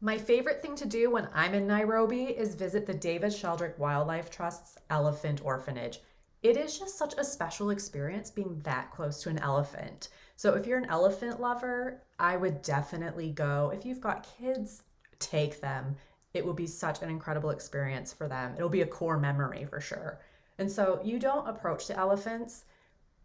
My favorite thing to do when I'm in Nairobi is visit the David Sheldrick Wildlife Trust's Elephant Orphanage. It is just such a special experience being that close to an elephant. So if you're an elephant lover, I would definitely go. If you've got kids, take them. It will be such an incredible experience for them. It'll be a core memory for sure. And so you don't approach the elephants.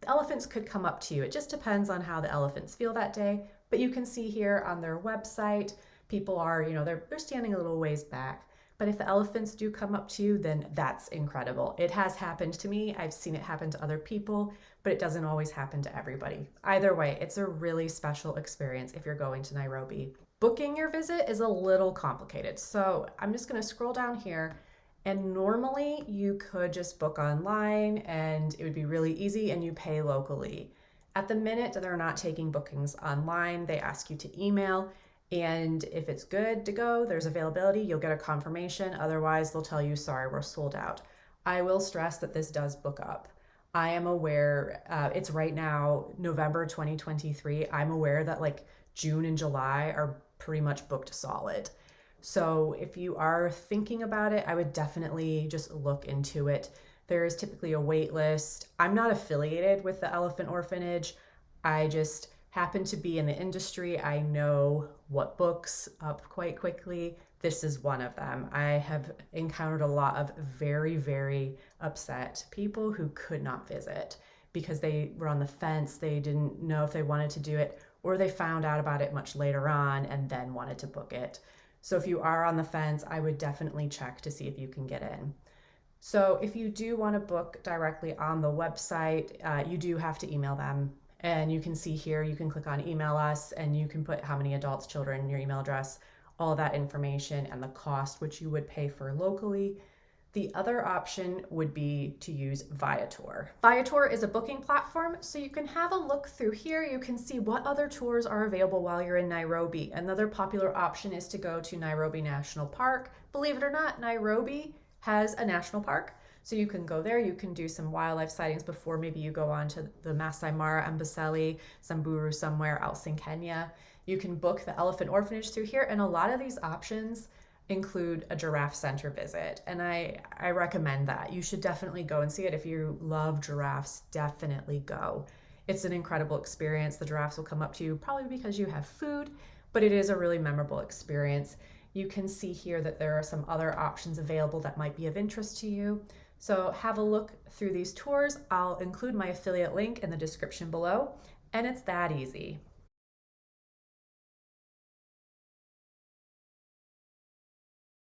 The elephants could come up to you. It just depends on how the elephants feel that day. But you can see here on their website, people are, they're standing a little ways back. But if the elephants do come up to you, then that's incredible. It has happened to me. I've seen it happen to other people, but it doesn't always happen to everybody. Either way, it's a really special experience if you're going to Nairobi. Booking your visit is a little complicated. So I'm just going to scroll down here. And normally you could just book online and it would be really easy and you pay locally. At the minute, they're not taking bookings online. They ask you to email. And if it's good to go, there's availability, you'll get a confirmation. Otherwise, they'll tell you, sorry, we're sold out. I will stress that this does book up. I am aware, it's right now, November 2023. I'm aware that like June and July are pretty much booked solid. So if you are thinking about it, I would definitely just look into it. There is typically a wait list. I'm not affiliated with the Elephant Orphanage. I just happen to be in the industry. I know what books up quite quickly. This is one of them. I have encountered a lot of very, very upset people who could not visit because they were on the fence. They didn't know if they wanted to do it, or they found out about it much later on and then wanted to book it. So if you are on the fence, I would definitely check to see if you can get in. So if you do want to book directly on the website, you do have to email them. And you can see here, you can click on email us and you can put how many adults, children, your email address, all that information and the cost, which you would pay for locally. The other option would be to use Viator. Viator is a booking platform, so you can have a look through here. You can see what other tours are available while you're in Nairobi. Another popular option is to go to Nairobi National Park. Believe it or not, Nairobi has a national park. So you can go there, you can do some wildlife sightings before maybe you go on to the Masai Mara, Amboseli, Samburu, somewhere else in Kenya. You can book the Elephant Orphanage through here, and a lot of these options include a giraffe center visit, and I recommend that. You should definitely go and see it. If you love giraffes, definitely go. It's an incredible experience. The giraffes will come up to you probably because you have food, but it is a really memorable experience. You can see here that there are some other options available that might be of interest to you. So have a look through these tours. I'll include my affiliate link in the description below, and it's that easy.